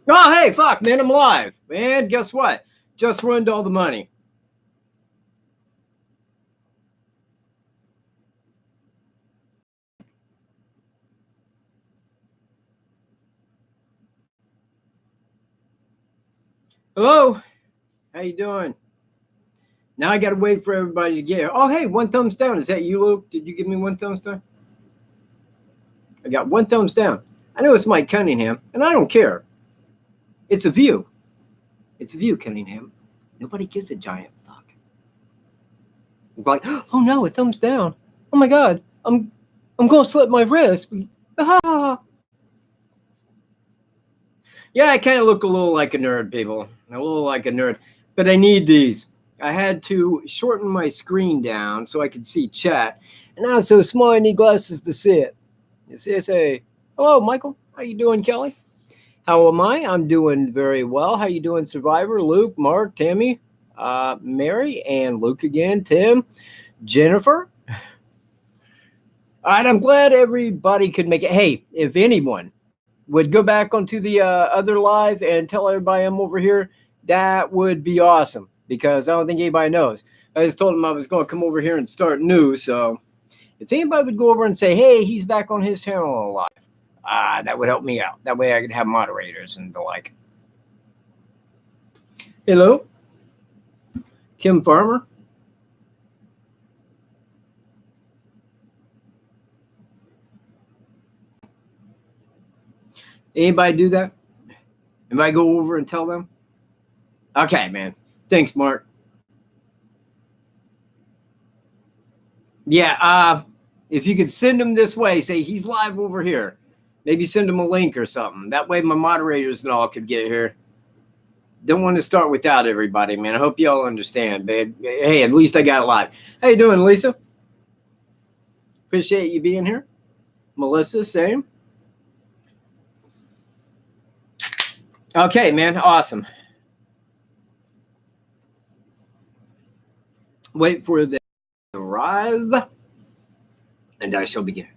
Oh, hey, fuck, man, I'm live. And guess what? Just ruined all the money. Hello? How you doing? Now I got to wait for everybody to get here. Oh, hey, one thumbs down. Is that you, Luke? Did you give me one thumbs down? I got one thumbs down. I know it's Mike Cunningham, and I don't care. It's a view. It's a view, Cunningham. Nobody gives a giant fuck. Like, oh no, a thumbs down. Oh my God, I'm gonna slip my wrist. Ah. Yeah, I kind of look a little like a nerd, people. A little like a nerd, but I need these. I had to shorten my screen down so I could see chat, and now it's so small I need glasses to see it. You see, I say, hello, Michael. How you doing, Kelly? How am I? I'm doing very well. How you doing, Survivor? Luke, Mark, Tammy, Mary, and Luke again, Tim, Jennifer. All right, I'm glad everybody could make it. Hey, if anyone would go back onto the other live and tell everybody I'm over here, that would be awesome, because I don't think anybody knows. I just told them I was going to come over here and start new, so if anybody would go over and say, hey, he's back on his channel live, that would help me out. That way I could have moderators and the like. Hello? Kim Farmer? Anybody do that? Anybody go over and tell them? Okay, man. Thanks, Mark. Yeah, if you could send him this way, say he's live over here. Maybe send him a link or something. That way my moderators and all could get here. Don't want to start without everybody, man. I hope you all understand, babe. Hey, at least I got it live. How you doing, Lisa? Appreciate you being here. Melissa, same. Okay, man. Awesome. Wait for them to arrive, and I shall begin.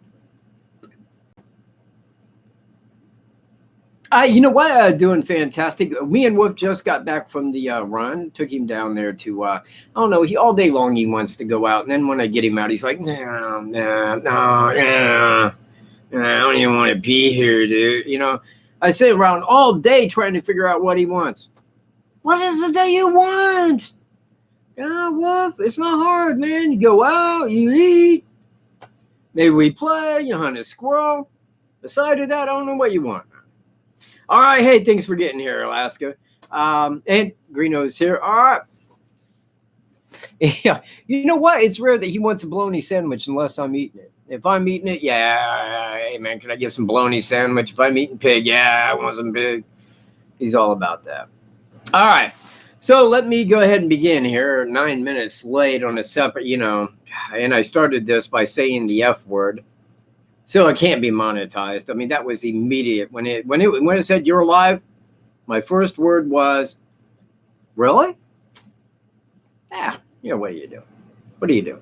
You know what? Doing fantastic. Me and Whoop just got back from the run. Took him down there to, I don't know, he all day long he wants to go out. And then when I get him out, he's like, no, I don't even want to be here, dude. You know, I sit around all day trying to figure out what he wants. What is it that you want? Yeah, Wolf, it's not hard, man. You go out, you eat. Maybe we play, you hunt a squirrel. Aside of that, I don't know what you want. All right, hey, thanks for getting here, Alaska. And Greeno's here. All right. Yeah, you know what? It's rare that he wants a bologna sandwich unless I'm eating it. If I'm eating it, yeah, hey, man, can I get some bologna sandwich? If I'm eating pig, yeah, I want some pig. He's all about that. All right. So let me go ahead and begin here. 9 minutes late on a separate, and I started this by saying the F word. So it can't be monetized. I mean, that was immediate. When it said you're live, my first word was, really? Yeah. What do you do? What do you do?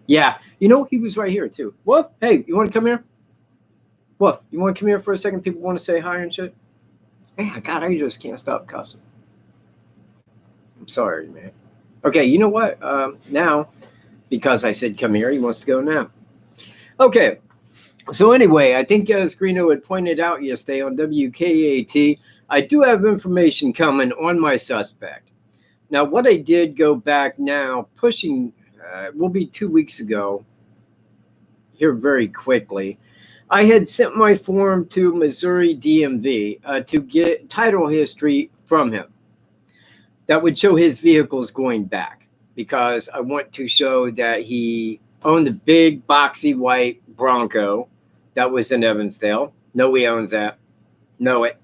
Yeah. He was right here too. Woof. Hey, you want to come here? Woof. You want to come here for a second? People want to say hi and shit. Hey, God, I just can't stop cussing. I'm sorry, man. Okay, you know what? Now, because I said come here, he wants to go now. Okay. So anyway, I think as Greeno had pointed out yesterday on WKAT, I do have information coming on my suspect. Now, what I did go back now, pushing, will be 2 weeks ago, here very quickly, I had sent my form to Missouri DMV to get title history from him. That would show his vehicles going back, because I want to show that he owned the big boxy white Bronco that was in Evansdale. Know he owns that. Know it.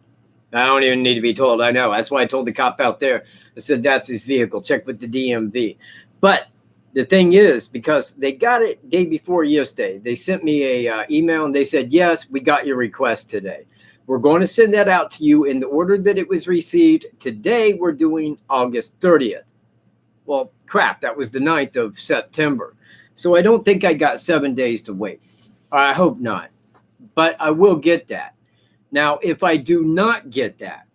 I don't even need to be told. I know. That's why I told the cop out there. I said, that's his vehicle. Check with the DMV. But the thing is, because they got it day before yesterday, they sent me a email and they said, yes, we got your request today. We're going to send that out to you in the order that it was received. Today, we're doing August 30th. Well, crap, that was the 9th of September. So I don't think I got 7 days to wait. I hope not. But I will get that. Now, if I do not get that,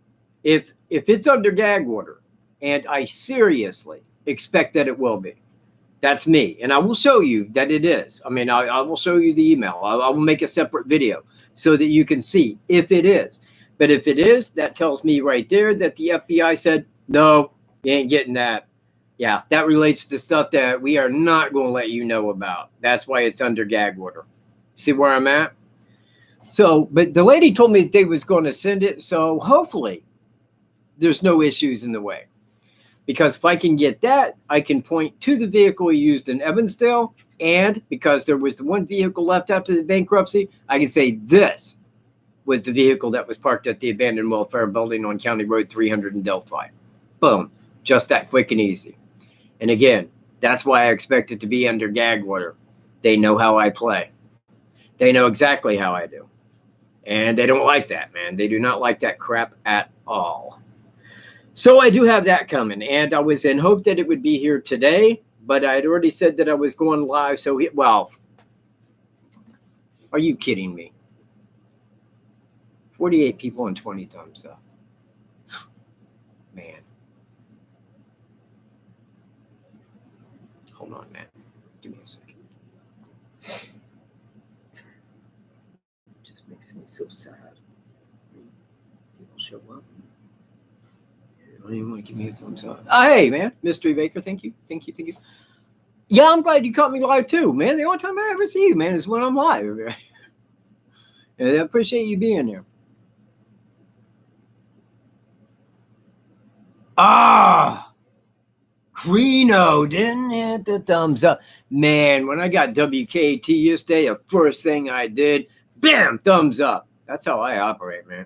If it's under gag order, and I seriously expect that it will be, that's me. And I will show you that it is. I mean, I will show you the email. I will make a separate video so that you can see if it is. But if it is, that tells me right there that the FBI said, no, you ain't getting that. Yeah, that relates to stuff that we are not going to let you know about. That's why it's under gag order. See where I'm at? So, but the lady told me that they was going to send it. So hopefully there's no issues in the way. Because if I can get that, I can point to the vehicle he used in Evansdale. And because there was the one vehicle left after the bankruptcy, I can say this was the vehicle that was parked at the abandoned welfare building on County Road 300 in Delphi. Boom. Just that quick and easy. And again, that's why I expect it to be under gag order. They know how I play. They know exactly how I do. And they don't like that, man. They do not like that crap at all. So I do have that coming, and I was in hope that it would be here today, but I had already said that I was going live. So, well, are you kidding me? 48 people and 20 thumbs up. Man. Hold on, man. Give me a second. It just makes me so sad. People show up. Don't even want to give me a thumbs up. Oh, hey, man. Mystery Baker, thank you. Thank you. Thank you. Yeah, I'm glad you caught me live, too, man. The only time I ever see you, man, is when I'm live. And I appreciate you being there. Greeno didn't hit the thumbs up. Man, when I got WKT yesterday, the first thing I did, bam, thumbs up. That's how I operate, man.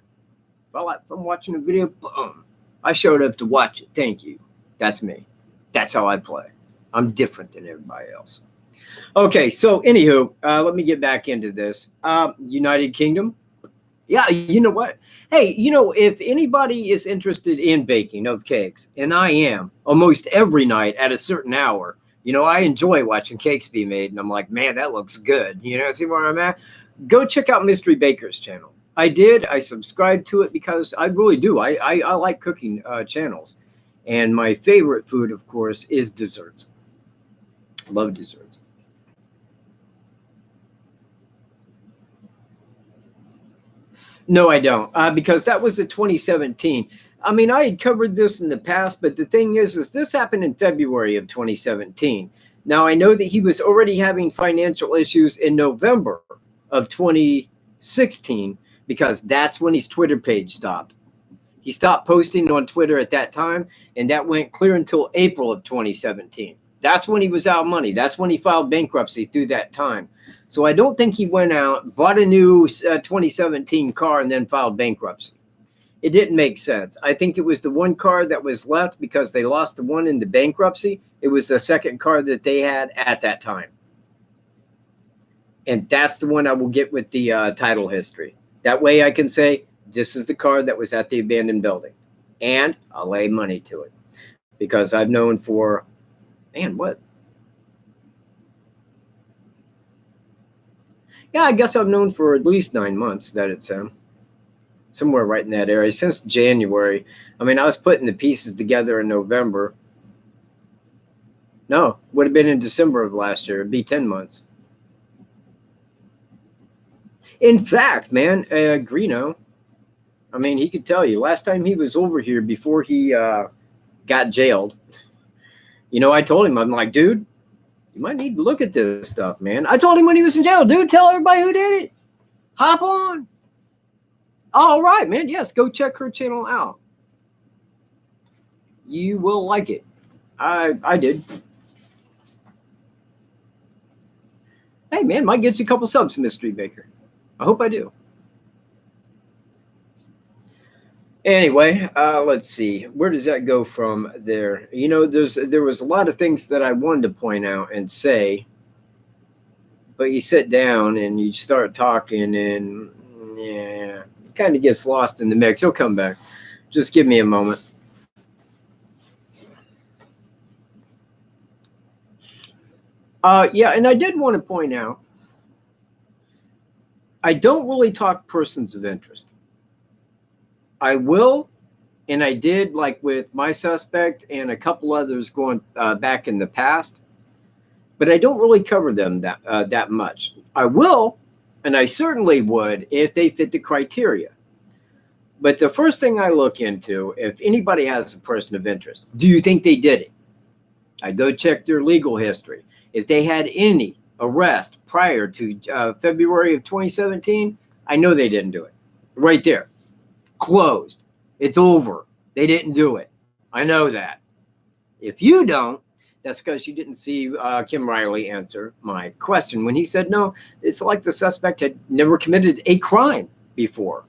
If I'm watching a video, boom. I showed up to watch it. Thank you. That's me. That's how I play. I'm different than everybody else. Okay, so anywho, let me get back into this. United Kingdom. Yeah, you know what? Hey, if anybody is interested in baking of cakes, and I am almost every night at a certain hour, I enjoy watching cakes be made, and I'm like, man, that looks good. See where I'm at? Go check out Mystery Baker's channel. I subscribed to it because I really do. I like cooking channels. And my favorite food, of course, is desserts. I love desserts. No, I don't. Because that was the 2017. I mean, I had covered this in the past, but the thing is this happened in February of 2017. Now, I know that he was already having financial issues in November of 2016. Because that's when his Twitter page stopped. He stopped posting on Twitter at that time, and that went clear until April of 2017. That's when he was out of money. That's when he filed bankruptcy through that time. So I don't think he went out, bought a new 2017 car, and then filed bankruptcy. It didn't make sense. I think it was the one car that was left because they lost the one in the bankruptcy. It was the second car that they had at that time. And that's the one I will get with the title history. That way I can say, this is the car that was at the abandoned building. And I'll lay money to it. Because I've known for, man, what? Yeah, I guess I've known for at least 9 months that it's him. Somewhere right in that area. Since January. I mean, I was putting the pieces together in November. No, would have been in December of last year. It'd be 10 months. In fact, man, Greeno, I mean, he could tell you, last time he was over here before he got jailed, I told him, I'm like, dude, you might need to look at this stuff, man. I told him when he was in jail, dude, tell everybody who did it. Hop on. All right, man. Yes, go check her channel out. You will like it. I did. Hey, man, might get you a couple subs, Mystery Baker. I hope I do. Anyway, let's see. Where does that go from there? There was a lot of things that I wanted to point out and say, but you sit down and you start talking and, yeah, it kind of gets lost in the mix. He'll come back. Just give me a moment. Yeah, and I did want to point out, I don't really talk persons of interest. I will and I did like with my suspect and a couple others going back in the past, but I don't really cover them that much. I will, and I certainly would if they fit the criteria. But the first thing I look into, if anybody has a person of interest, do you think they did it? I go check their legal history. If they had any arrest prior to February of 2017, I know they didn't do it. Right there. Closed. It's over. They didn't do it. I know that. If you don't, that's because you didn't see Kim Riley answer my question when he said, no, it's like the suspect had never committed a crime before.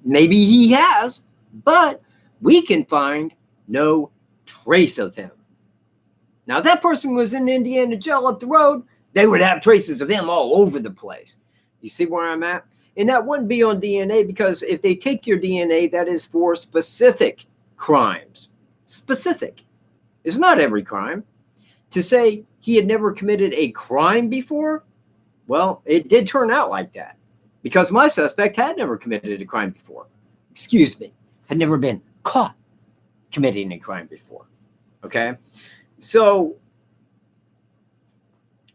Maybe he has, but we can find no trace of him. Now, if that person was in Indiana jail up the road, they would have traces of him all over the place. You see where I'm at? And that wouldn't be on DNA, because if they take your DNA, that is for specific crimes. Specific. It's not every crime. To say he had never committed a crime before, well, it did turn out like that, because my suspect had never committed a crime before. Excuse me, had never been caught committing a crime before. Okay? So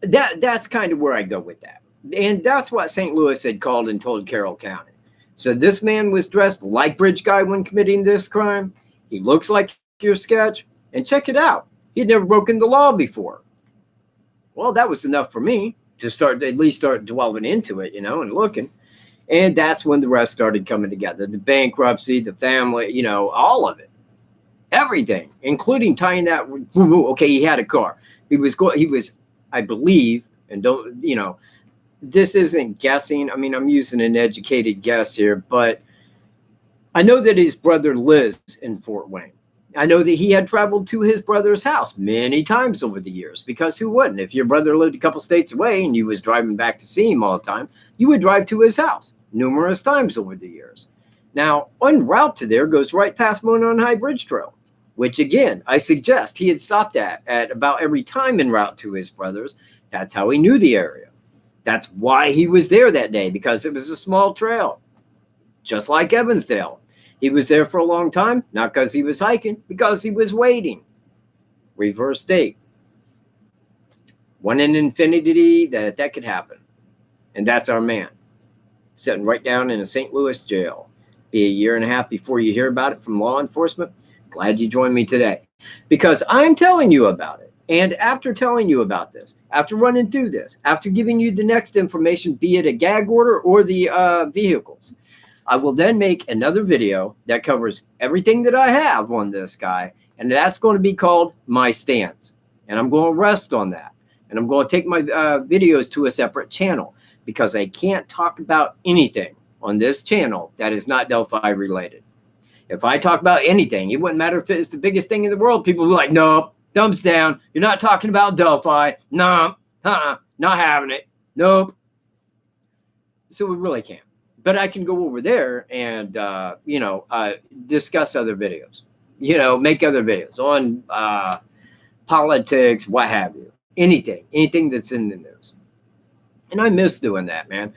that's kind of where I go with that. And that's what St. Louis had called and told Carroll County. So this man was dressed like Bridge Guy when committing this crime. He looks like your sketch. And check it out. He'd never broken the law before. Well, that was enough for me to at least start delving into it, and looking. And that's when the rest started coming together. The bankruptcy, the family, all of it. Everything, including tying that. Okay, he had a car. He was, I believe, and this isn't guessing. I mean, I'm using an educated guess here, but I know that his brother lives in Fort Wayne. I know that he had traveled to his brother's house many times over the years, because who wouldn't? If your brother lived a couple states away and you was driving back to see him all the time, you would drive to his house numerous times over the years. Now, en route to there goes right past Monon High Bridge Trail, which again, I suggest he had stopped at about every time en route to his brother's. That's how he knew the area. That's why he was there that day, because it was a small trail, just like Evansdale. He was there for a long time, not because he was hiking, because he was waiting. Reverse date. One in infinity that could happen. And that's our man, sitting right down in a St. Louis jail. Be a year and a half before you hear about it from law enforcement. Glad you joined me today, because I'm telling you about it. And after telling you about this, after running through this, after giving you the next information, be it a gag order or the vehicles, I will then make another video that covers everything that I have on this guy, and that's going to be called My Stance. And I'm going to rest on that. And I'm going to take my videos to a separate channel, because I can't talk about anything on this channel that is not Delphi related. If I talk about anything, it wouldn't matter if it's the biggest thing in the world. People will be like, nope, thumbs down. You're not talking about Delphi. No, not having it. Nope. So we really can't. But I can go over there and, discuss other videos, make other videos on politics, what have you, anything that's in the news. And I miss doing that, man.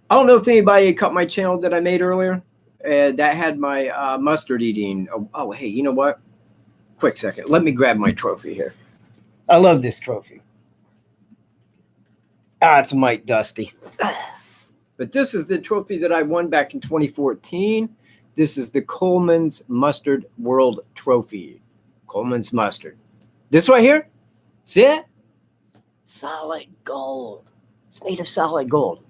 I don't know if anybody caught my channel that I made earlier that had my mustard eating. Oh, hey, you know what? Quick second. Let me grab my trophy here. I love this trophy. It's mighty dusty. But this is the trophy that I won back in 2014. This is the Coleman's Mustard World Trophy. Coleman's Mustard. This right here, see it? Solid gold. It's made of solid gold.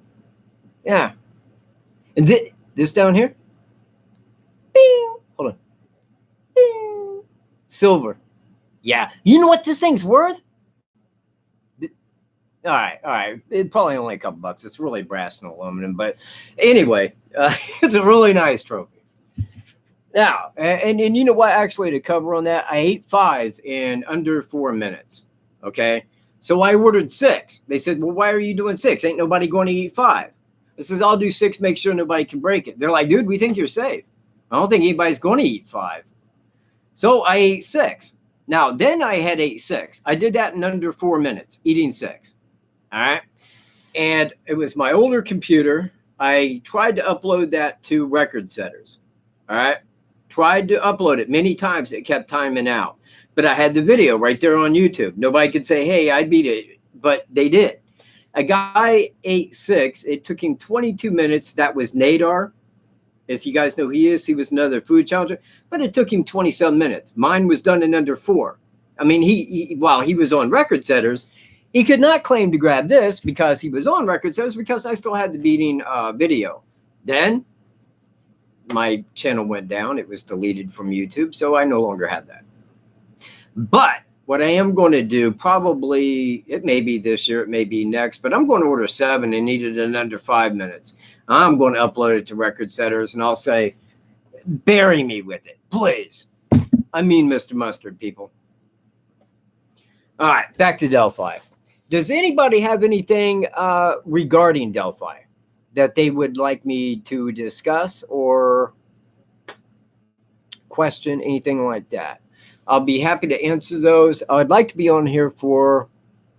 Yeah. And this down here, bing, hold on. Bing. Silver. Yeah. You know what this thing's worth? All right. It's probably only a couple bucks. It's really brass and aluminum. But anyway, it's a really nice trophy. Now, and you know what? Actually, to cover on that, I ate 5 in under 4 minutes. Okay? So I ordered 6. They said, well, why are you doing 6? Ain't nobody going to eat 5. I says, I'll do 6, make sure nobody can break it. They're like, dude, we think you're safe. I don't think anybody's going to eat 5. So I ate 6. Now, then I had ate 6. I did that in under 4 minutes, eating 6. All right. And it was my older computer. I tried to upload that to Record Setters. All right. Tried to upload it many times. It kept timing out. But I had the video right there on YouTube. Nobody could say, hey, I beat it. But they did. A guy ate 6. It took him 22 minutes. That was Nadar. If you guys know who he is, he was another food challenger. But it took him 20-some minutes. Mine was done in under 4. I mean, while he was on Record Setters, he could not claim to grab this because he was on Record Setters because I still had the beating video. Then my channel went down. It was deleted from YouTube, so I no longer had that. But what I am going to do, probably, it may be this year, it may be next, but I'm going to order 7 and eat it in under 5 minutes. I'm going to upload it to Record Setters, and I'll say, bury me with it, please. I mean, Mr. Mustard, people. All right, back to Delphi. Does anybody have anything regarding Delphi that they would like me to discuss or question, anything like that? I'll be happy to answer those. I'd like to be on here for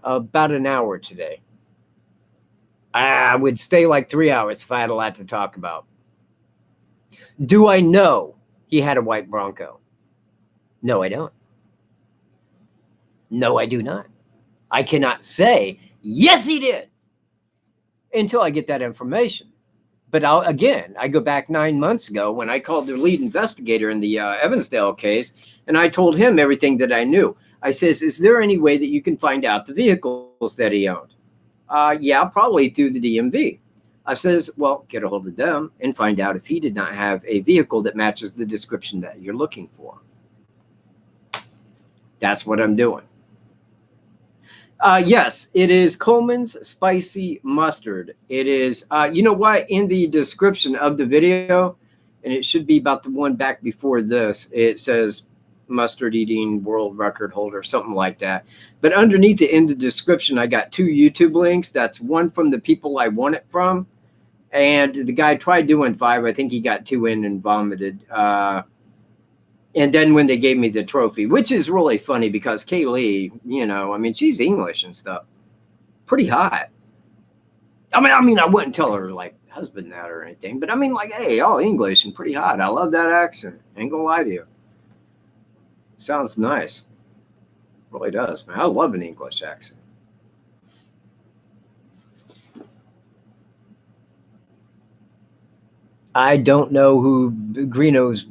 about an hour today. I would stay like 3 hours if I had a lot to talk about. Do I know he had a white Bronco? No, I don't. No, I do not. I cannot say, yes, he did, until I get that information. But I go back 9 months ago when I called the lead investigator in the Evansdale case, and I told him everything that I knew. I says, is there any way that you can find out the vehicles that he owned? Yeah, probably through the DMV. I says, well, get a hold of them and find out if he did not have a vehicle that matches the description that you're looking for. That's what I'm doing. Yes, it is Coleman's Spicy Mustard. It is, you know what, in the description of the video, and it should be about the one back before this, it says mustard eating world record holder, something like that. But underneath it in the description, I got 2 YouTube links. That's one from the people I won it from. And the guy tried doing 5. I think he got 2 in and vomited. And then when they gave me the trophy, which is really funny because Kaylee, you know, I mean, she's English and stuff. Pretty hot. I mean, I wouldn't tell her, like, husband that or anything. But, I mean, like, hey, all English and pretty hot. I love that accent. Ain't gonna lie to you. Sounds nice. Really does, man. I love an English accent. I don't know who Greeno's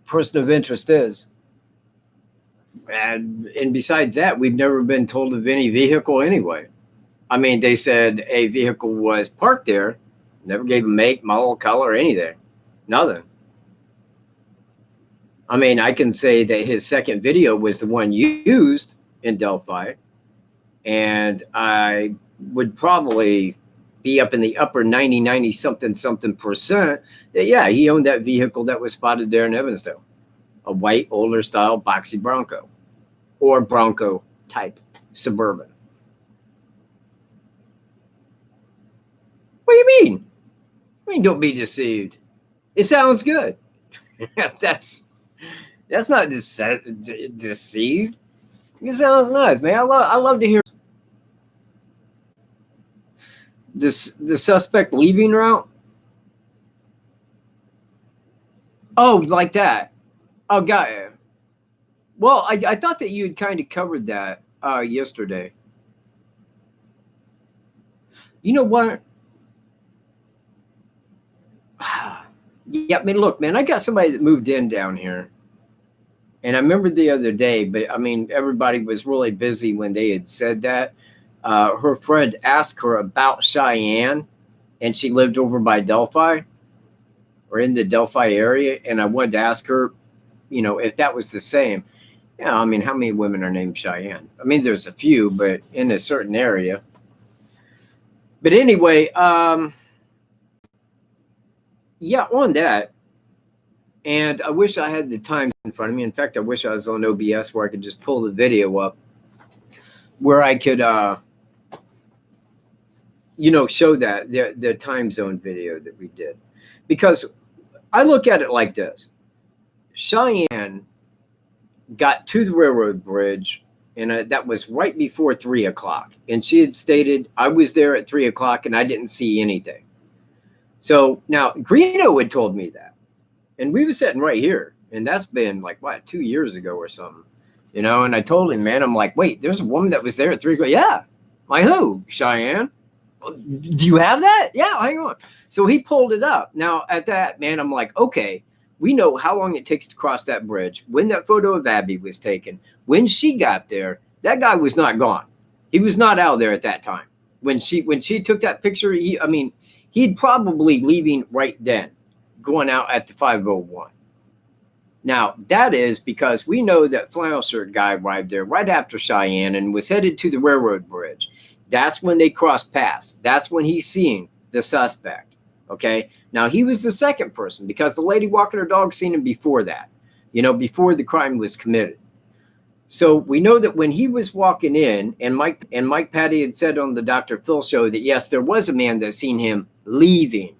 person of interest is. And besides that, we've never been told of any vehicle anyway. I mean, they said a vehicle was parked there. Never gave a make, model, color, anything. Nothing. I mean, I can say that his second video was the one used in Delphi. And I would probably be up in the upper 90 something percent that, yeah, he owned that vehicle that was spotted there in Evansdale. A white, older style boxy Bronco or Bronco type Suburban. What do you mean? I mean, don't be deceived. It sounds good. That's not deceived. It sounds nice, man. I love to hear this. The suspect leaving route. Oh, like that. Oh, got it. Well, I thought that you had kind of covered that yesterday. You know what? Yeah, I mean, look, man, I got somebody that moved in down here. And I remember the other day, but I mean, everybody was really busy when they had said that. Her friend asked her about Cheyenne, and she lived over by Delphi or in the Delphi area. And I wanted to ask her, you know, if that was the same. Yeah, I mean, how many women are named Cheyenne? I mean, there's a few, but in a certain area. But anyway, yeah, on that. And I wish I had the time in front of me. In fact, I wish I was on OBS where I could just pull the video up, where I could, you know, show that the time zone video that we did. Because I look at it like this. Cheyenne got to the railroad bridge, and that was right before 3 o'clock. And she had stated, I was there at 3 o'clock and I didn't see anything. So now Greeno had told me that. And we were sitting right here. And that's been like, what, 2 years ago or something, you know? And I told him, man, I'm like, wait, there's a woman that was there at 3 o'clock. Yeah. My who? Cheyenne. Do you have that? Yeah, hang on. So he pulled it up. Now at that, man, I'm like, okay, we know how long it takes to cross that bridge. When that photo of Abby was taken, when she got there, that guy was not gone. He was not out there at that time. When she took that picture, he'd probably leaving right then, going out at the 501. Now, that is because we know that flannel shirt guy arrived there right after Cheyenne and was headed to the railroad bridge. That's when they crossed paths. That's when he's seeing the suspect. Okay. Now, he was the second person because the lady walking her dog seen him before that, you know, before the crime was committed. So we know that when he was walking in, and Mike Patty had said on the Dr. Phil show that, yes, there was a man that seen him leaving.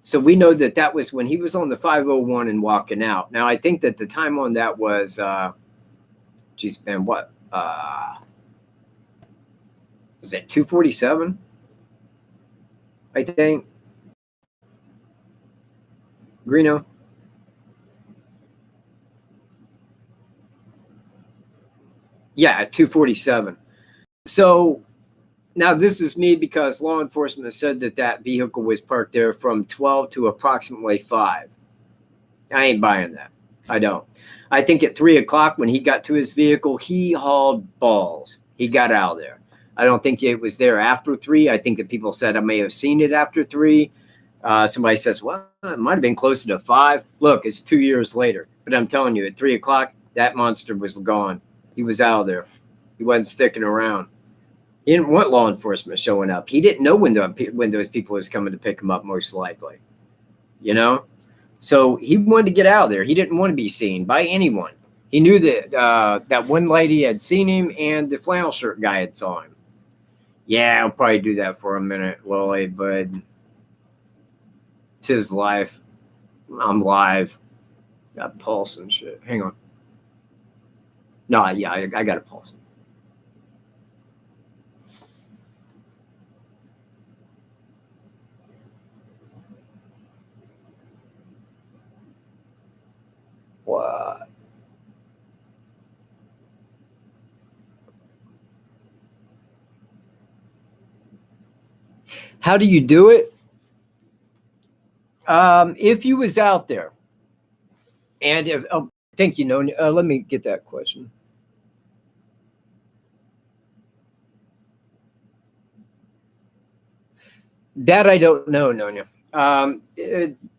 So we know that that was when he was on the 501 and walking out. Now, I think that the time on that was, geez, man, what? Was it 2:47? I think. Greeno. Yeah, at 2:47. So now this is me because law enforcement said that that vehicle was parked there from 12 to approximately 5. I ain't buying that. I don't. I think at 3 o'clock when he got to his vehicle, he hauled balls. He got out of there. I don't think it was there after 3. I think that people said I may have seen it after 3. Somebody says, well, it might have been closer to 5. Look, it's 2 years later. But I'm telling you, at 3 o'clock, that monster was gone. He was out of there. He wasn't sticking around. He didn't want law enforcement showing up. He didn't know when those people was coming to pick him up, most likely. You know? So he wanted to get out of there. He didn't want to be seen by anyone. He knew that that one lady had seen him and the flannel shirt guy had saw him. Yeah, I'll probably do that for a minute, Lily, but it's his life. I'm live. Got pulse and shit. Hang on. No, yeah, I got a pulse. What? How do you do it? If you was out there, and if thank you, Nonya. Let me get that question. That I don't know, Nonya.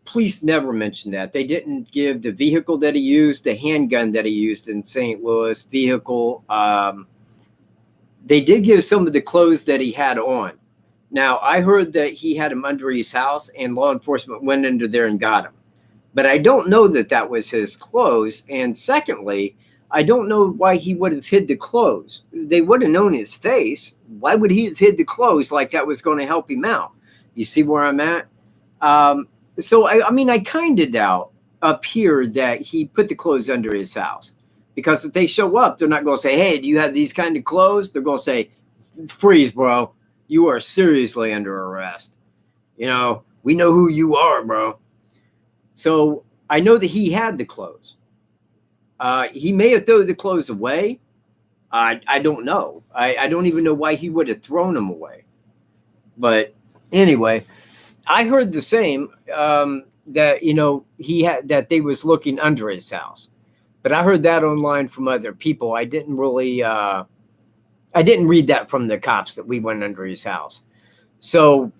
Police never mentioned that. They didn't give the vehicle that he used, the handgun that he used in St. Louis, vehicle. They did give some of the clothes that he had on. Now, I heard that he had him under his house and law enforcement went under there and got him. But I don't know that that was his clothes. And secondly, I don't know why he would have hid the clothes. They would have known his face. Why would he have hid the clothes like that was going to help him out? You see where I'm at? So, I mean, I kind of doubt up here that he put the clothes under his house. Because if they show up, they're not going to say, hey, do you have these kind of clothes? They're going to say, freeze, bro. You are seriously under arrest. You know, we know who you are, bro. So I know that he had the clothes. He may have thrown the clothes away. I don't know. I don't even know why he would have thrown them away. But anyway, I heard the same, that, you know, he had, that they was looking under his house. But I heard that online from other people. I didn't really, I didn't read that from the cops that we went under his house. So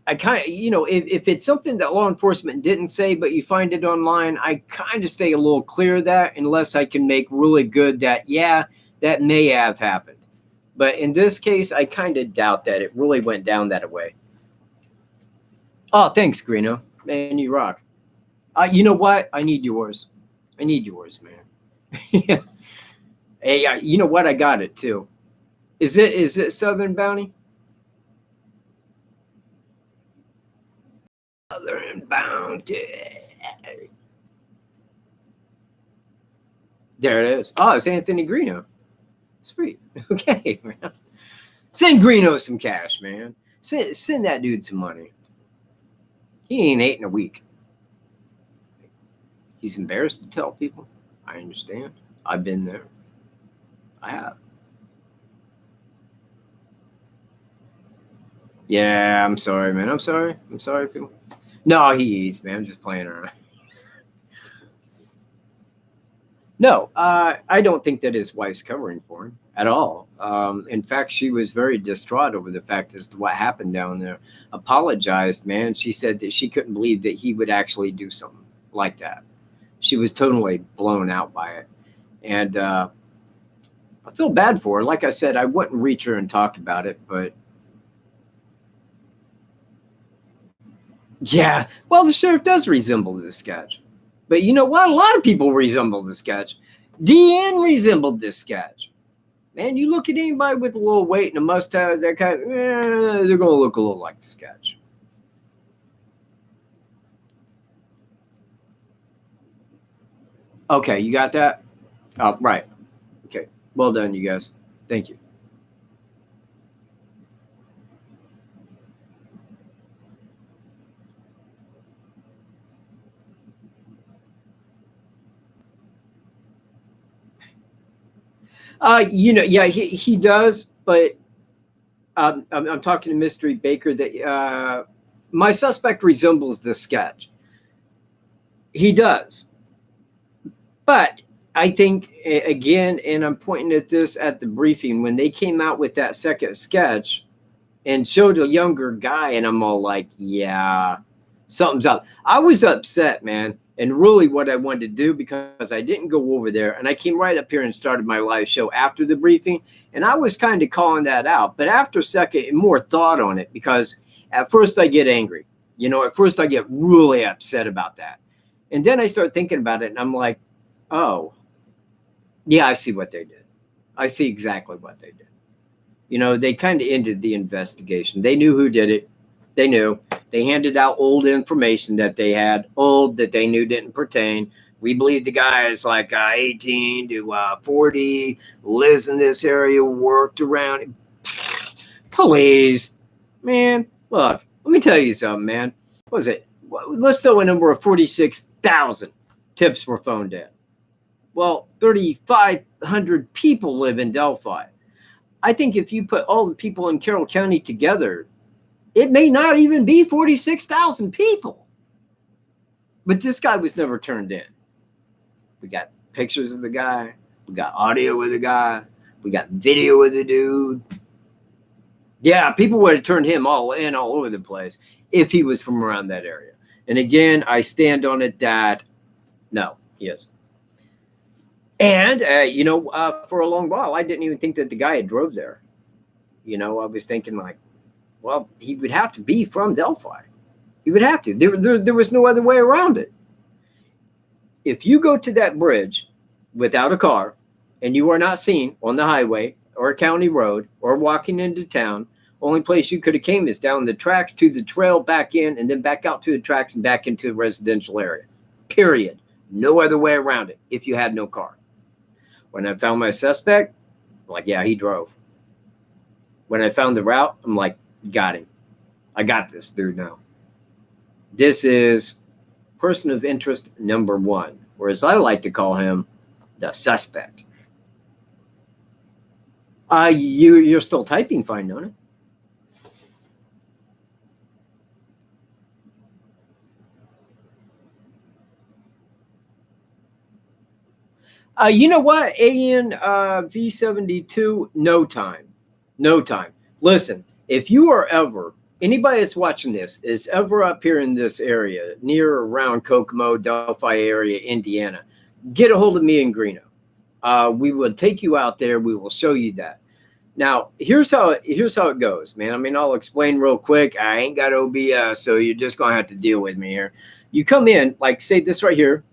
I kind of, you know, if it's something that law enforcement didn't say, but you find it online, I kind of stay a little clear of that unless I can make really good that, yeah, that may have happened. But in this case, I kind of doubt that it really went down that way. Oh, thanks, Greeno. Man, you rock. You know what? I need yours. I need yours, man. Hey, you know what? I got it too. Is it Southern Bounty? Southern Bounty. There it is. Oh, it's Anthony Greeno. Sweet. Okay, man. Send Greeno some cash, man. Send that dude some money. He ain't ate in a week. He's embarrassed to tell people. I understand. I've been there. I have. Yeah, I'm sorry, man. I'm sorry, people. No, he eats, man. I'm just playing around. No, I don't think that his wife's covering for him at all. In fact, she was very distraught over the fact as to what happened down there. Apologized, man. She said that she couldn't believe that he would actually do something like that. She was totally blown out by it. And I feel bad for her. Like I said, I wouldn't reach her and talk about it, but yeah, well, the sheriff does resemble this sketch. But you know what? A lot of people resemble the sketch. DN resembled this sketch. Man, you look at anybody with a little weight and a mustache, that kind of, they're going to look a little like the sketch. Okay, you got that? Oh, right. Okay, well done, you guys. Thank you. Yeah, he does, but I'm talking to Mystery Baker that my suspect resembles the sketch. He does. But I think, again, and I'm pointing at this at the briefing, when they came out with that second sketch and showed a younger guy, and I'm all like, yeah, something's up. I was upset, man. And really what I wanted to do, because I didn't go over there, and I came right up here and started my live show after the briefing, and I was kind of calling that out. But after a second and more thought on it, because at first I get angry. At first I get really upset about that. And then I start thinking about it, and I'm like, oh, yeah, I see what they did. I see exactly what they did. They kind of ended the investigation. They knew who did it. They knew. They handed out old information that they had, that they knew didn't pertain. We believe the guy is like 18 to 40, lives in this area, worked around. Please, man, look, let me tell you something, man. What was it? Let's throw a number of 46,000 tips were phoned in. Well, 3,500 people live in Delphi. I think if you put all the people in Carroll County together, it may not even be 46,000 people. But this guy was never turned in. We got pictures of the guy. We got audio with the guy. We got video with the dude. Yeah, people would have turned him all over the place if he was from around that area. And again, I stand on it that no, he isn't. And, for a long while, I didn't even think that the guy had drove there. I was thinking like, well, he would have to be from Delphi. He would have to. There was no other way around it. If you go to that bridge without a car and you are not seen on the highway or a county road or walking into town, only place you could have came is down the tracks to the trail, back in, and then back out to the tracks and back into the residential area. Period. No other way around it if you had no car. When I found my suspect, I'm like, yeah, he drove. When I found the route, I'm like, got him. I got this dude now. This is person of interest number one, or as I like to call him, the suspect. You're still typing fine, don't it? You know what? AN V72, no time. No time. Listen, if you are ever, anybody that's watching this is ever up here in this area, near around Kokomo, Delphi area, Indiana, get a hold of me in Greeno. We will take you out there. We will show you that. Now, here's how it goes, man. I mean, I'll explain real quick. I ain't got OBS, so you're just going to have to deal with me here. You come in, like say this right here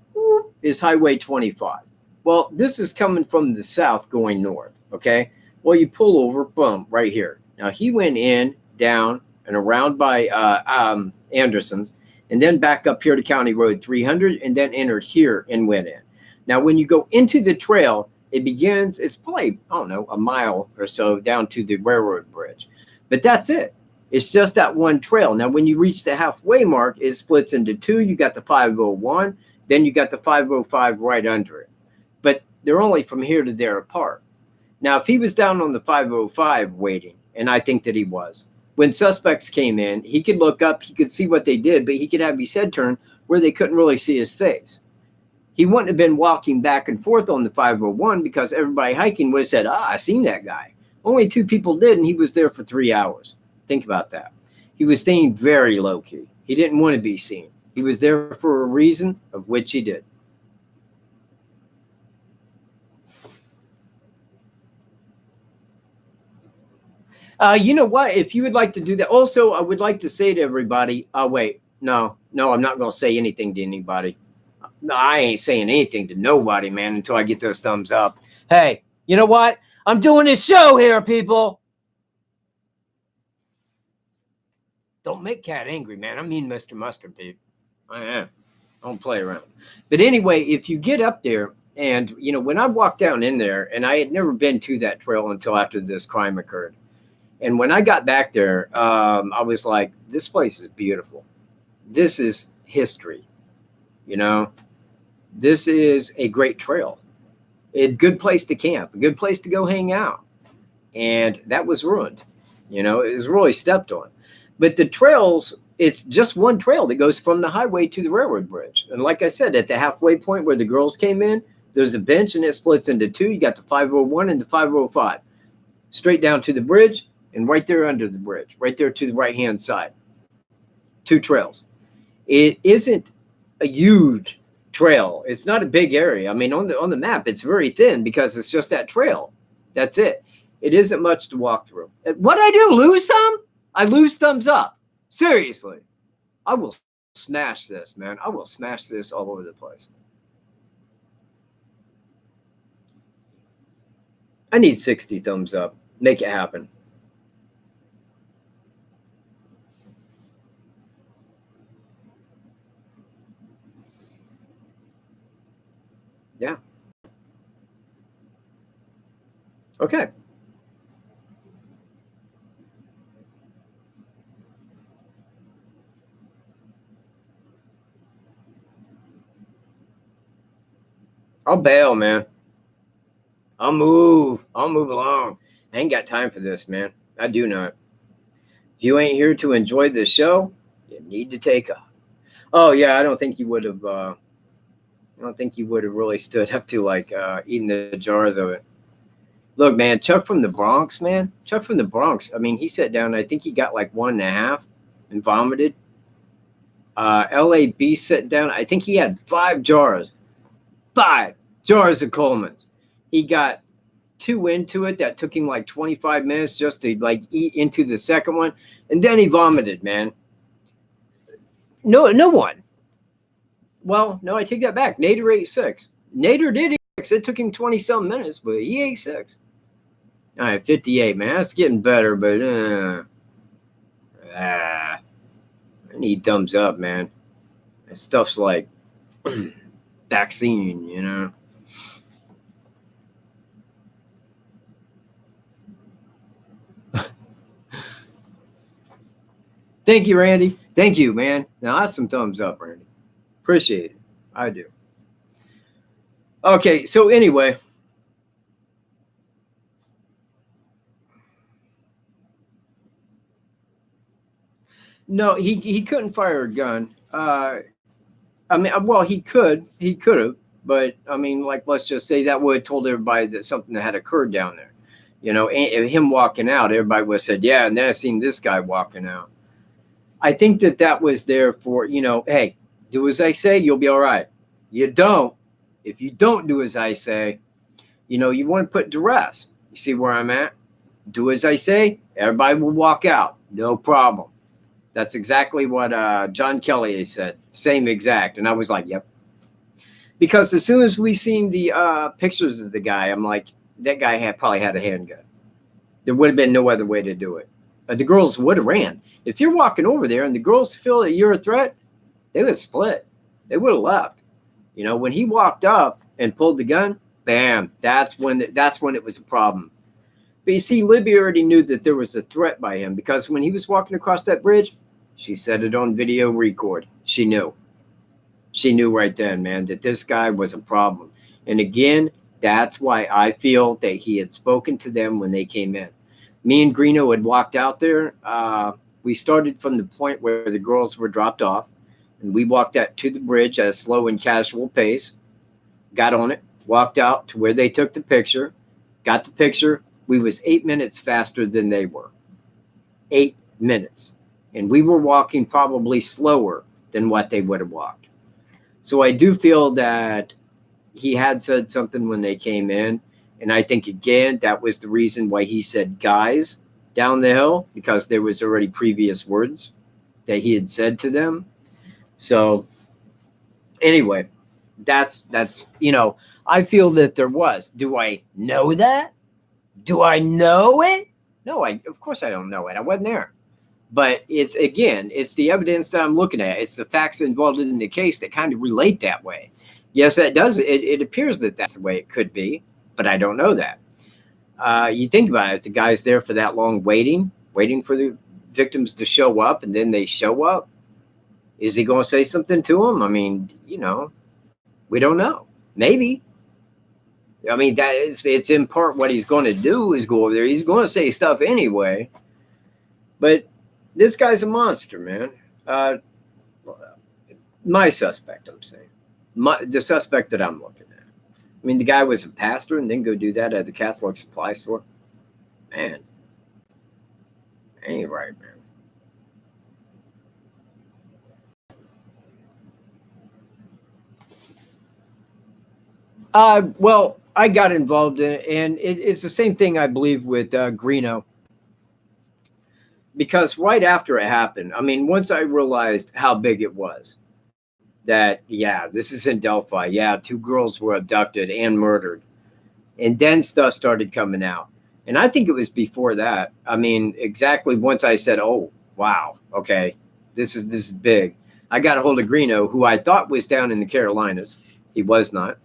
is Highway 25. Well, this is coming from the south going north, okay? Well, you pull over, boom, right here. Now, he went in, down, and around by Anderson's, and then back up here to County Road 300, and then entered here and went in. Now, when you go into the trail, it begins, it's probably, I don't know, a mile or so down to the railroad bridge. But that's it. It's just that one trail. Now, when you reach the halfway mark, it splits into two. You got the 501. Then you got the 505 right under it. But they're only from here to there apart. Now, if he was down on the 505 waiting, and I think that he was, when suspects came in, he could look up, he could see what they did, but he could have his head turned where they couldn't really see his face. He wouldn't have been walking back and forth on the 501 because everybody hiking would have said, I seen that guy. Only 2 people did, and he was there for 3 hours. Think about that. He was staying very low-key. He didn't want to be seen. He was there for a reason, of which he did. You know what? If you would like to do that. Also, I would like to say to everybody, wait, no, I'm not going to say anything to anybody. No, I ain't saying anything to nobody, man, until I get those thumbs up. Hey, you know what? I'm doing this show here, people. Don't make Cat angry, man. I mean Mr. Mustard, people. I am. Don't play around. But anyway, if you get up there, and, you know, when I walked down in there, and I had never been to that trail until after this crime occurred. And when I got back there, I was like, this place is beautiful. This is history, you know. This is a great trail, a good place to camp, a good place to go hang out. And that was ruined. You know, it was really stepped on. But the trails, it's just one trail that goes from the highway to the railroad bridge. And like I said, at the halfway point where the girls came in, there's a bench and it splits into 2. You got the 501 and the 505. Straight down to the bridge and right there under the bridge, right there to the right-hand side. 2 trails. It isn't a huge trail. It's not a big area. I mean, on the map, it's very thin because it's just that trail. That's it. It isn't much to walk through. What I do? Lose some? I lose thumbs up. Seriously. I will smash this, man. I will smash this all over the place. I need 60 thumbs up. Make it happen. Yeah. Okay. I'll bail, man. I'll move along. I ain't got time for this, man. I do not. If you ain't here to enjoy this show, you need to take off. Oh yeah, I don't think you would have. I don't think you would have really stood up to like eating the jars of it. Look, man, Chuck from the Bronx, man. Chuck from the Bronx. I mean, he sat down. I think he got like 1.5 and vomited. LAB sat down. I think he had 5 jars. 5 jars of Coleman's. He got 2 into it. That took him like 25 minutes just to like eat into the second one. And then he vomited, man. No one. Well, no, I take that back. Nader ate 6. Nader did eat 6. It took him 20-some minutes, but he ate 6. All right, 58, man. That's getting better, but I need thumbs up, man. That stuff's like vaccine, you know. Thank you, Randy. Thank you, man. Now that's some thumbs up, Randy. Appreciate it. I do. Okay, so anyway. No, he couldn't fire a gun. I mean, well, he could have, but I mean, like, let's just say that would have told everybody that something had occurred down there. You know, and him walking out, everybody would have said, yeah, and then I seen this guy walking out. I think that was there for, you know, hey, do as I say, you'll be all right. You don't. If you don't do as I say, you know, you want to put duress. You see where I'm at? Do as I say, everybody will walk out. No problem. That's exactly what John Kelly said. Same exact. And I was like, yep. Because as soon as we seen the pictures of the guy, I'm like, that guy probably had a handgun. There would have been no other way to do it. The girls would have ran. If you're walking over there and the girls feel that you're a threat, they would have split. They would have left. You know, when he walked up and pulled the gun, bam, that's when it was a problem. But you see, Libby already knew that there was a threat by him because when he was walking across that bridge, she said it on video record. She knew. She knew right then, man, that this guy was a problem. And again, that's why I feel that he had spoken to them when they came in. Me and Greeno had walked out there. We started from the point where the girls were dropped off, and we walked out to the bridge at a slow and casual pace, got on it, walked out to where they took the picture, got the picture. We was 8 minutes faster than they were. 8 minutes. And we were walking probably slower than what they would have walked. So I do feel that he had said something when they came in. And I think, again, that was the reason why he said guys down the hill, because there was already previous words that he had said to them. So anyway, that's I feel that there was. Do I know that? Do I know it? No, of course I don't know it. I wasn't there. But it's the evidence that I'm looking at. It's the facts involved in the case that kind of relate that way. Yes, that does. It appears that that's the way it could be, but I don't know that. You think about it. The guy's there for that long waiting for the victims to show up, and then they show up. Is he going to say something to them? I mean, we don't know. Maybe. I mean, it's in part what he's going to do is go over there. He's going to say stuff anyway. But this guy's a monster, man. My suspect, I'm saying. The suspect that I'm looking at. I mean, the guy was a pastor and then go do that at the Catholic supply store. Man. Ain't right, man. Well, I got involved in it, and it's the same thing, I believe, with Greeno. Because right after it happened, I mean, once I realized how big it was, that, yeah, this is in Delphi. Yeah, 2 girls were abducted and murdered. And then stuff started coming out. And I think it was before that. I mean, exactly once I said, oh, wow, okay, this is big. I got a hold of Greeno, who I thought was down in the Carolinas. He was not.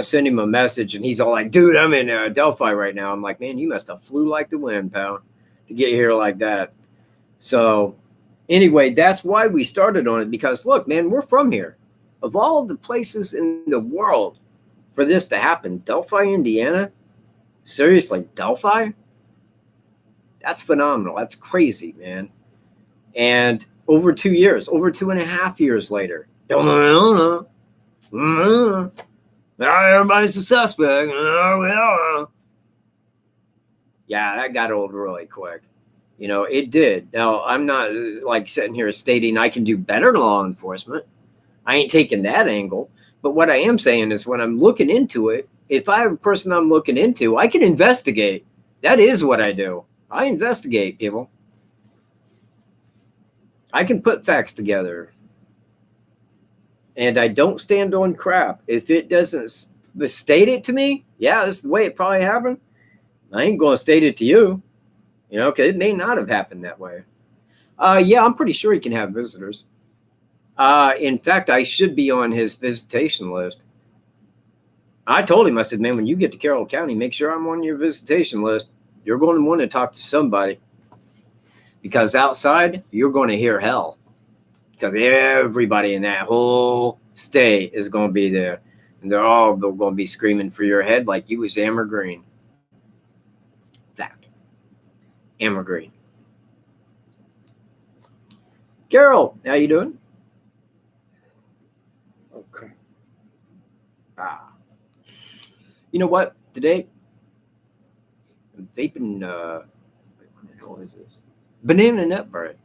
Send him a message, and he's all like, dude, I'm in Delphi right now. I'm like, man, you must have flew like the wind, pal, to get here like that. So anyway, that's why we started on it, because look, man, we're from here. Of all the places in the world for this to happen, Delphi, Indiana? Seriously, Delphi? That's phenomenal. That's crazy, man. And over 2 years, over 2.5 years later, everybody's a suspect. Yeah, that got old really quick. It did. Now, I'm not like sitting here stating I can do better than law enforcement. I ain't taking that angle. But what I am saying is, when I'm looking into it, if I have a person I'm looking into, I can investigate. That is what I do. I investigate people. I can put facts together. And I don't stand on crap. If it doesn't state it to me, yeah, this is the way it probably happened. I ain't going to state it to you, because it may not have happened that way. Yeah, I'm pretty sure he can have visitors. In fact, I should be on his visitation list. I told him, I said, man, when you get to Carroll County, make sure I'm on your visitation list. You're going to want to talk to somebody. Because outside, you're going to hear hell. Because everybody in that whole state is going to be there. And they're all going to be screaming for your head like you was Amber Green. Fact. Amber Green. Carol, how you doing? Okay. You know what? Today, I'm vaping, what the hell is this? Banana nut bread.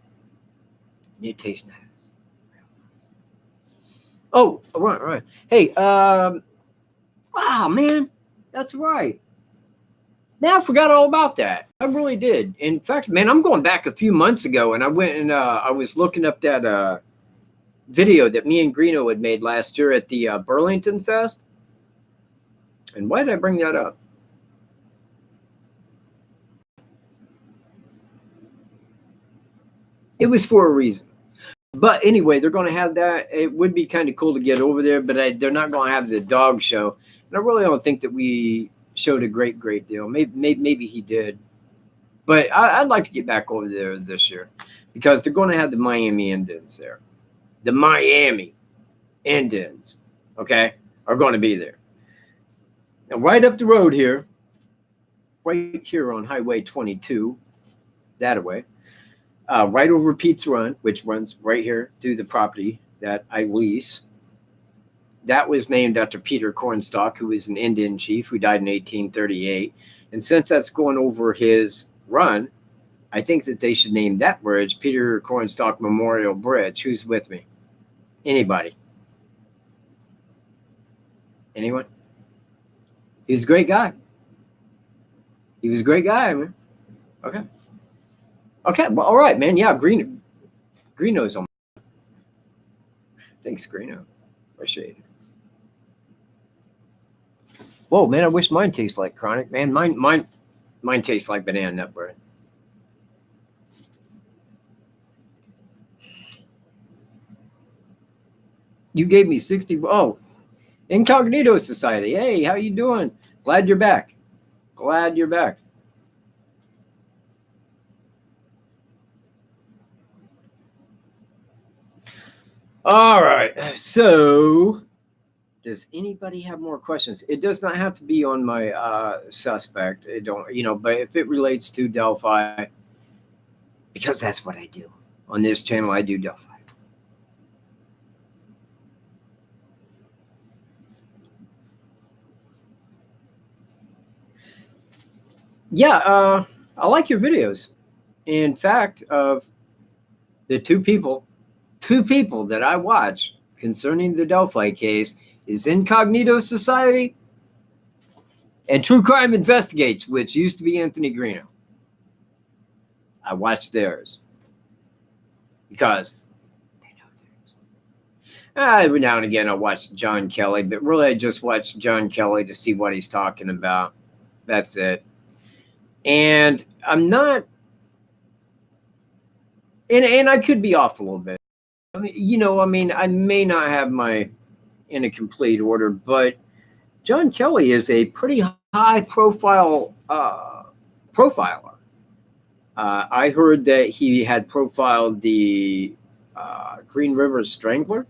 It tastes nice. Oh, right. Hey, man, that's right. Now I forgot all about that. I really did. In fact, man, I'm going back a few months ago, and I went and I was looking up that video that me and Greeno had made last year at the Burlington Fest. And why did I bring that up? It was for a reason. But anyway, they're going to have that. It would be kind of cool to get over there, but they're not going to have the dog show. And I really don't think that we showed a great deal. Maybe he did. But I'd like to get back over there this year, because they're going to have the Miami Indians there. The Miami. Indians, okay, are going to be there. Now, right up the road here, right here on Highway 22, that way, right over Pete's Run, which runs right here through the property that I lease. That was named after Peter Cornstalk, who was an Indian chief who died in 1838. And since that's going over his run, I think that they should name that bridge Peter Cornstalk Memorial Bridge. Who's with me? Anybody? Anyone? He's a great guy. He was a great guy, man. Okay. Okay, well, all right, man. Yeah, Greeno's on. Thanks, Greeno. Appreciate it. Whoa, man, I wish mine tastes like Chronic, man. Mine tastes like banana nut bread. You gave me 60. Oh, Incognito Society. Hey, how you doing? Glad you're back. Glad you're back. All right. So, does anybody have more questions? It does not have to be on my suspect. It don't, but if it relates to Delphi, because that's what I do on this channel, I do Delphi. Yeah, I like your videos. In fact, of the two people that I watch concerning the Delphi case is Incognito Society and True Crime Investigates, which used to be Anthony Greeno. I watch theirs because they know things. Every now and again I watch John Kelly, but really I just watch John Kelly to see what he's talking about. That's it. And I'm not, and I could be off a little bit. I mean, I may not have my in a complete order, but John Kelly is a pretty high profile profiler. I heard that he had profiled the Green River Strangler,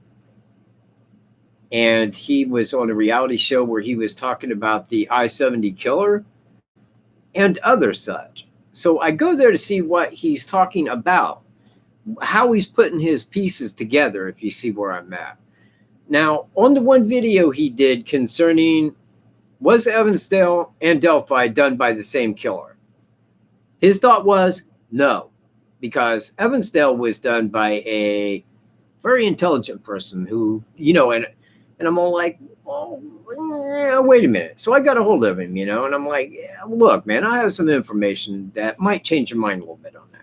and he was on a reality show where he was talking about the I-70 killer and other such. So I go there to see what he's talking about, how he's putting his pieces together, if you see where I'm at. Now, on the one video he did concerning was Evansdale and Delphi done by the same killer, his thought was no, because Evansdale was done by a very intelligent person who, and I'm all like, oh, yeah, wait a minute. So I got a hold of him, and I'm like, yeah, look, man, I have some information that might change your mind a little bit on that.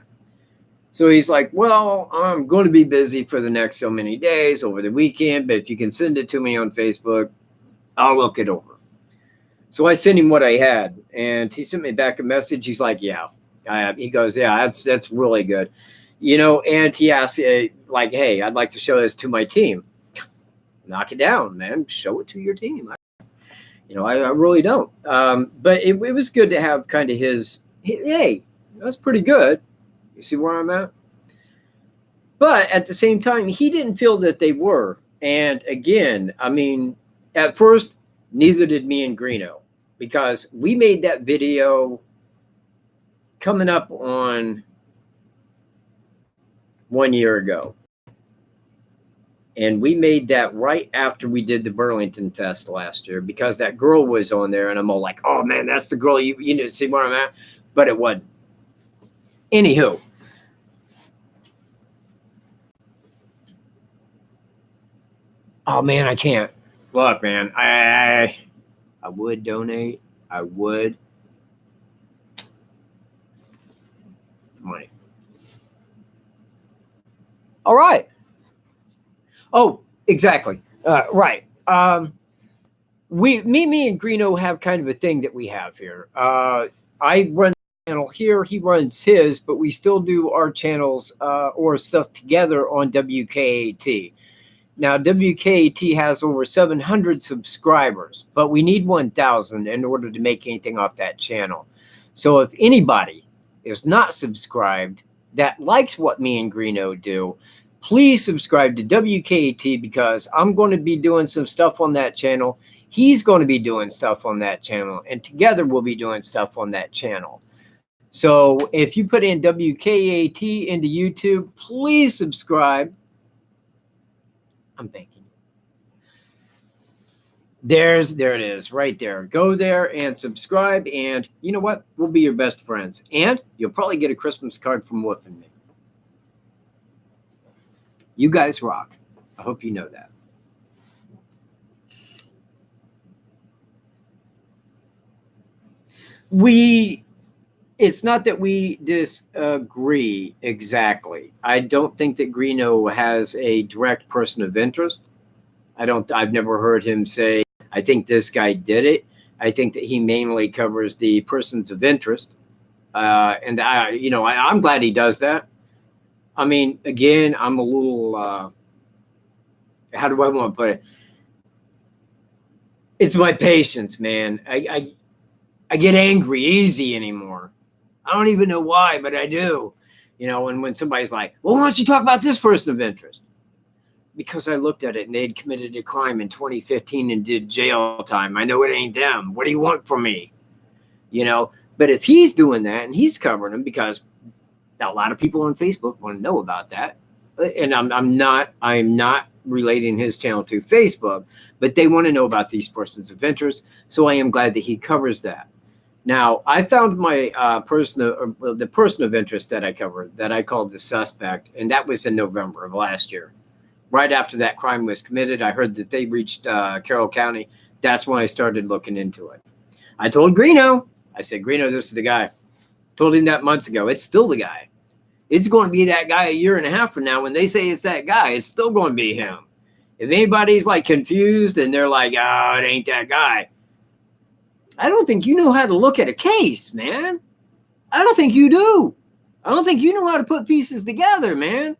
So he's like, well, I'm going to be busy for the next so many days over the weekend, but if you can send it to me on Facebook, I'll look it over. So I sent him what I had, and he sent me back a message. He's like, yeah. He goes, yeah, that's really good. And he asked, like, hey, I'd like to show this to my team. Knock it down, man. Show it to your team. I really don't. But it was good to have kind of his, hey, that's pretty good. You see where I'm at? But at the same time, he didn't feel that they were. And again, I mean, at first, neither did me and Greeno, because we made that video coming up on 1 year ago. And we made that right after we did the Burlington Fest last year, because that girl was on there, and I'm all like, oh man, that's the girl, you need to see where I'm at. But it wasn't. Anywho. Oh man, I can't. Look, man, I would donate. I would. Money. All right. Oh, exactly. Right. Me and Greeno have kind of a thing that we have here. I run the channel here. He runs his, but we still do our channels or stuff together on WKAT. Now, WKAT has over 700 subscribers, but we need 1,000 in order to make anything off that channel. So if anybody is not subscribed that likes what me and Greeno do, Please subscribe to WKAT because I'm going to be doing some stuff on that channel. He's going to be doing stuff on that channel, and together we'll be doing stuff on that channel. So if you put in WKAT into YouTube, please subscribe. I'm thanking you. There it is, right there. Go there and subscribe, and you know what? We'll be your best friends, and you'll probably get a Christmas card from Wolf and me. You guys rock. I hope you know that. It's not that we disagree exactly. I don't think that Greeno has a direct person of interest. I've never heard him say, I think this guy did it. I think that he mainly covers the persons of interest. And I'm glad he does that. I mean, again, I'm a little, how do I want to put it? It's my patience, man. I get angry easy anymore. I don't even know why, but I do. And when somebody's like, well, why don't you talk about this person of interest? Because I looked at it and they'd committed a crime in 2015 and did jail time. I know it ain't them. What do you want from me? But if he's doing that and he's covering them, because a lot of people on Facebook want to know about that. And I'm not relating his channel to Facebook, but they want to know about these persons of interest. So I am glad that he covers that. Now, I found my the person of interest that I covered, that I called the suspect, and that was in November of last year. Right after that crime was committed, I heard that they reached Carroll County. That's when I started looking into it. I told Greeno, I said, Greeno, this is the guy. Told him that months ago. It's still the guy. It's going to be that guy a year and a half from now. When they say it's that guy, it's still going to be him. If anybody's like confused and they're like, oh, it ain't that guy, I don't think you know how to look at a case, man. I don't think you do. I don't think you know how to put pieces together, man.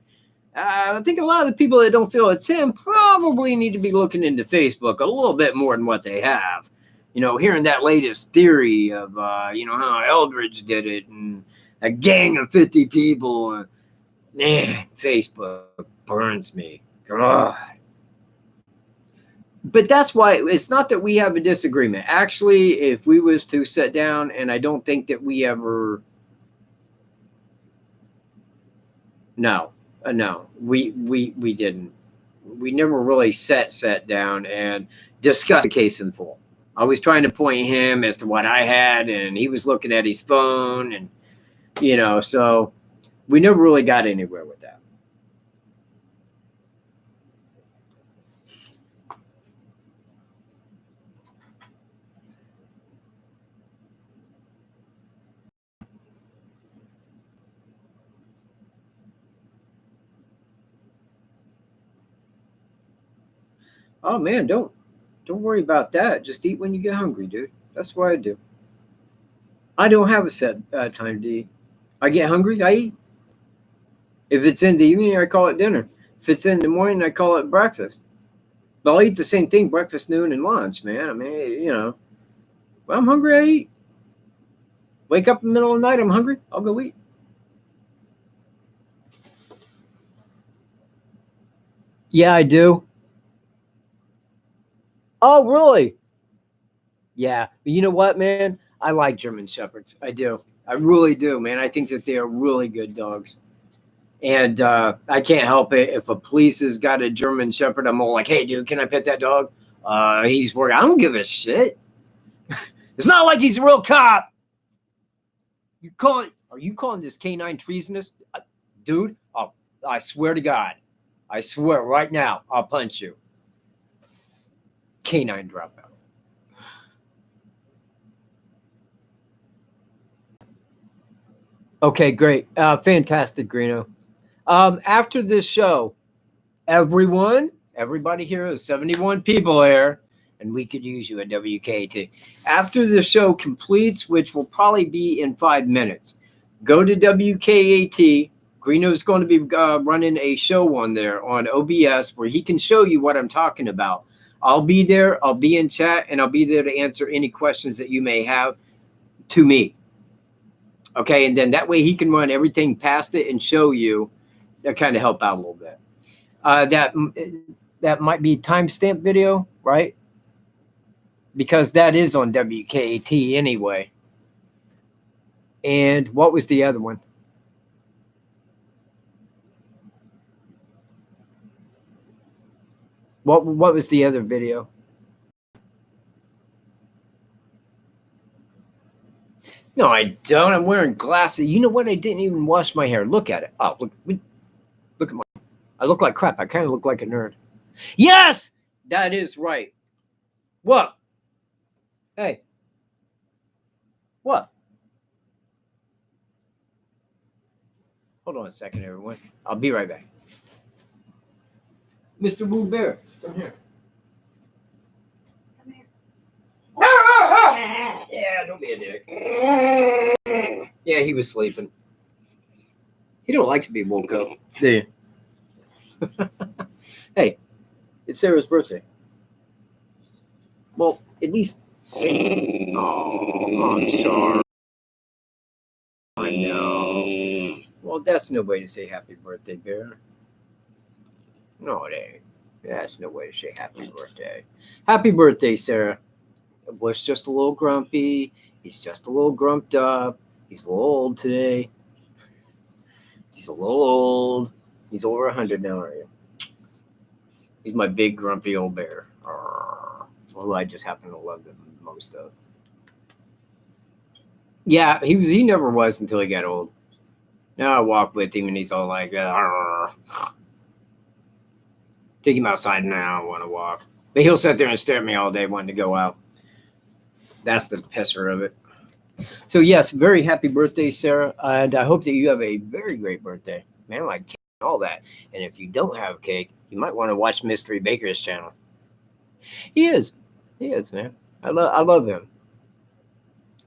I think a lot of the people that don't feel it's him probably need to be looking into Facebook a little bit more than what they have. Hearing that latest theory of, how Eldridge did it and a gang of 50 people. Man, Facebook burns me. God. But that's why it's not that we have a disagreement. Actually, if we was to sit down, and I don't think that we ever, no, we didn't. We never really sat down and discussed the case in full. I was trying to point him as to what I had, and he was looking at his phone, and so we never really got anywhere with that. Oh man, don't worry about that. Just eat when you get hungry, dude. That's what I do. I don't have a set time to eat. I get hungry, I eat. If it's in the evening, I call it dinner. If it's in the morning, I call it breakfast. But I'll eat the same thing, breakfast, noon, and lunch, man. I mean, when I'm hungry, I eat. Wake up in the middle of the night, I'm hungry, I'll go eat. Yeah, I do. Oh, really? Yeah. But you know what, man? I like German Shepherds. I do. I really do, man. I think that they are really good dogs. And I can't help it. If a police has got a German Shepherd, I'm all like, hey, dude, can I pet that dog? He's working. I don't give a shit. It's not like he's a real cop. Are you calling this canine treasonous? Dude, I swear to God. I swear right now, I'll punch you. Canine dropout. Okay, great. Fantastic, Greeno. After this show, everybody here is 71 people here, and we could use you at WKT. After the show completes, which will probably be in 5 minutes, go to WKAT. Greeno's going to be running a show on there on OBS where he can show you what I'm talking about. I'll be there. I'll be in chat, and I'll be there to answer any questions that you may have to me. Okay, and then that way he can run everything past it and show you. That kind of help out a little bit. That might be timestamp video, right? Because that is on WKT anyway. And what was the other one? What was the other video? No, I don't. I'm wearing glasses. You know what? I didn't even wash my hair. Look at it. Oh, look at my. I look like crap. I kind of look like a nerd. Yes, that is right. What? Hey. What? Hold on a second, everyone. I'll be right back. Mr. Boo Bear, come here. Come here. Yeah, don't be a dick. Yeah, he was sleeping. He don't like to be woke up. Do you? Hey, it's Sarah's birthday. Well, at least say. Oh, I'm sorry. I know. Well, that's no way to say happy birthday, Bear. No, it ain't. That's no way to say happy birthday. Happy birthday, Sarah. Bush just a little grumpy. He's just a little grumped up. He's a little old today. He's a little old. He's over 100 now, are you? He's my big grumpy old bear. Well, I just happen to love the most of. Yeah, he never was until he got old. Now I walk with him and he's all like, take him outside now. I want to walk. But he'll sit there and stare at me all day wanting to go out. That's the pisser of it. So, yes, very happy birthday, Sarah. And I hope that you have a very great birthday. Man, like cake and all that. And if you don't have cake, you might want to watch Mystery Baker's channel. He is, man. I love him.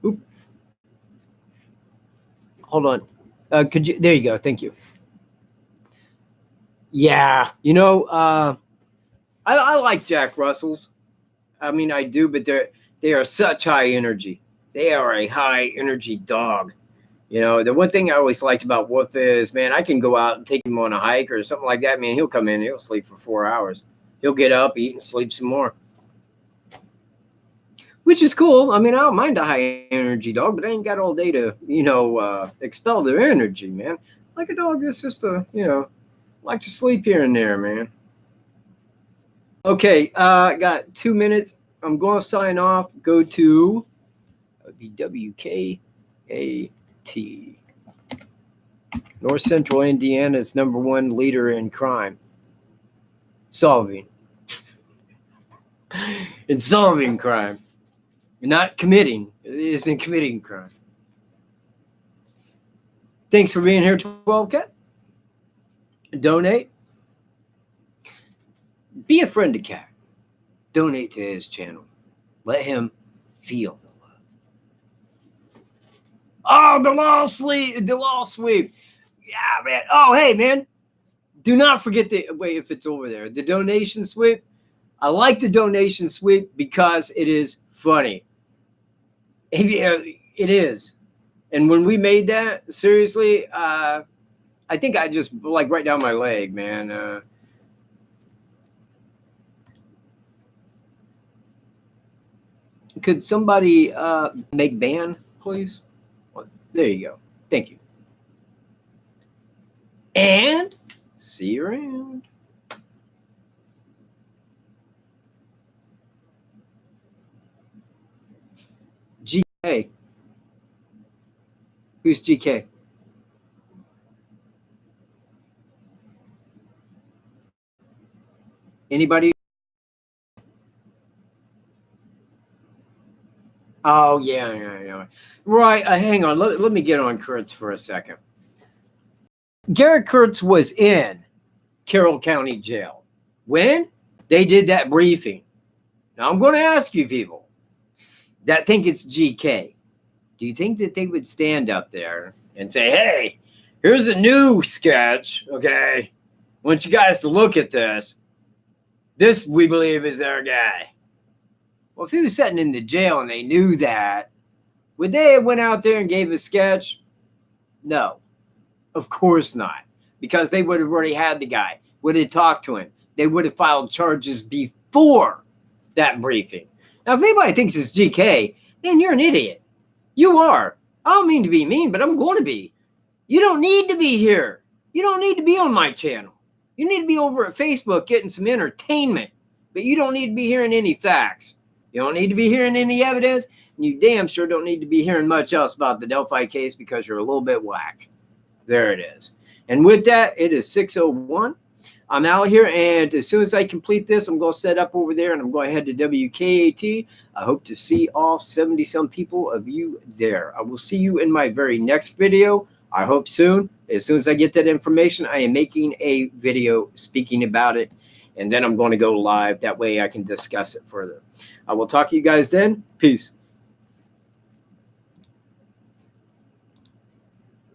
Oop. Hold on. Could you? There you go. Thank you. Yeah, I like Jack Russells. I mean, I do, but they are such high energy. They are a high energy dog. The one thing I always liked about Wolf is, man, I can go out and take him on a hike or something like that. Man, he'll come in, he'll sleep for 4 hours. He'll get up, eat, and sleep some more. Which is cool. I mean, I don't mind a high energy dog, but I ain't got all day to, expel their energy, man. Like a dog that's just like to sleep here and there, man. Okay, I got 2 minutes. I'm going to sign off. Go to WKAT. North Central Indiana's #1 leader in crime. Solving. It's solving crime. You're not committing. It isn't committing crime. Thanks for being here, 12 Cat. Donate. Be a friend to Cat. Donate to his channel. Let him feel the love. Oh, the law sweep. Yeah, man. Oh, hey, man. Do not forget if it's over there. The donation sweep. I like the donation sweep because it is funny. It is. And when we made that, seriously, I think I just right down my leg, man. Could somebody make ban, please? Well, there you go. Thank you. And see you around. GK. Who's GK? Anybody? Oh, yeah. Right. Hang on. Let me get on Kurtz for a second. Garrett Kurtz was in Carroll County Jail when they did that briefing. Now, I'm going to ask you people that think it's GK. Do you think that they would stand up there and say, hey, here's a new sketch, okay? I want you guys to look at this. This, we believe, is their guy. Well, if he was sitting in the jail and they knew that, would they have went out there and gave a sketch? No, of course not, because they would have already had the guy. would have talked to him. They would have filed charges before that briefing. Now, if anybody thinks it's GK, then you're an idiot. You are. I don't mean to be mean, but I'm going to be. You don't need to be here. You don't need to be on my channel. You need to be over at Facebook getting some entertainment, but you don't need to be hearing any facts. You don't need to be hearing any evidence, and you damn sure don't need to be hearing much else about the Delphi case because you're a little bit whack. There it is. And with that, it is 6:01. I'm out here, and as soon as I complete this, I'm going to set up over there, and I'm going to head to WKAT. I hope to see all 70-some people of you there. I will see you in my very next video. I hope soon. As soon as I get that information, I am making a video speaking about it, and then I'm going to go live. That way I can discuss it further. I will talk to you guys then. Peace.